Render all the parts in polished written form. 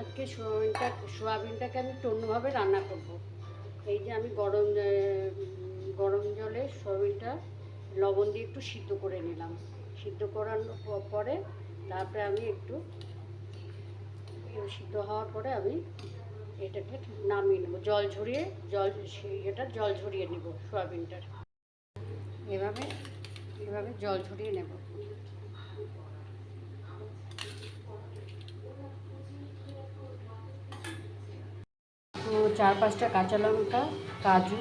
আজকে সোয়াবিনটাকে আমি একটু অন্যভাবে রান্না করব। এই যে আমি গরম জলে সোয়াবিনটা লবণ দিয়ে একটু সিদ্ধ করে নিলাম। সিদ্ধ করানোর পরে তারপরে আমি একটু সিদ্ধ হওয়ার পরে আমি এটাকে নামিয়ে নেবো, জল ঝরিয়ে নেব সোয়াবিনটার। এভাবে এভাবে জল ঝরিয়ে নেব। তো 4-5টা কাঁচা লঙ্কা, কাজু,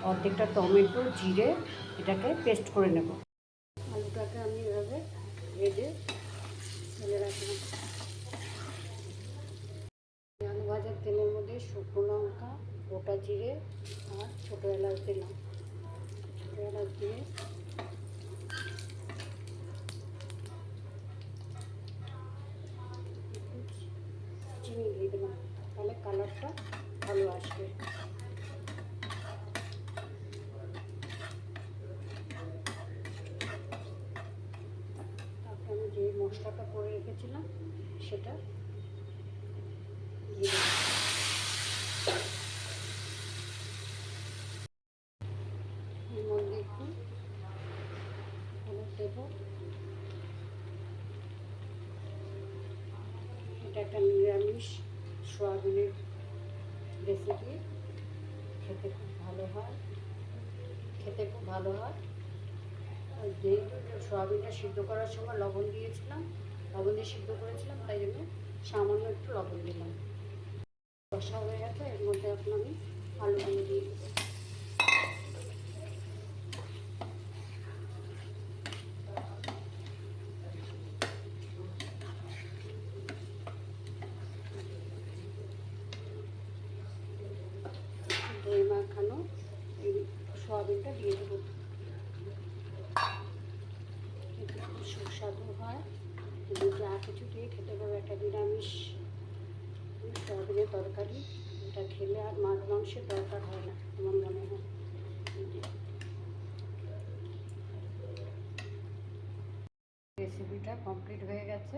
অর্ধেকটা টমেটো, জিরে এটাকে পেস্ট করে নেব। আলুটাকে আমি এভাবে ভেজে ফেলে রাখলাম। আলু ভাজার তেলের মধ্যে শুকনো লঙ্কা, গোটা জিরে আর ছোটো এলাচ দিলাম। ছোটো এলাচ দিয়ে চিনি দিয়ে দিলাম, তাহলে কালারটা ভালো আসবে। তারপরে আমি যে মশলাটা করে রেখেছিলাম সেটা দিয়ে দিলাম। এর মধ্যে একটু হলুদ দেবো। এটা একটা নিরামিষ সোয়াবিনের রেসিপি, খেতে খুব ভালো হয়। যেহেতু সোয়াবিনটা সিদ্ধ করার সময় লবণ দিয়ে সিদ্ধ করেছিলাম, তাই জন্য সামান্য একটু লবণ দিলাম। কষা হয়ে গেছে, এর মধ্যে এখন আমি আলুগুলো দিয়ে দেবো। দই মাখানো এই সোয়াবিনটা দিয়ে দেবো। সুস্বাদু হয়, যা কিছু দিয়ে খেতে পারবে। একটা নিরামিষ সোয়াবিনের তরকারি, এটা খেলে আর মাছ মাংসের দরকার হয় না আমার মনে হয়। রেসিপিটা কমপ্লিট হয়ে গেছে।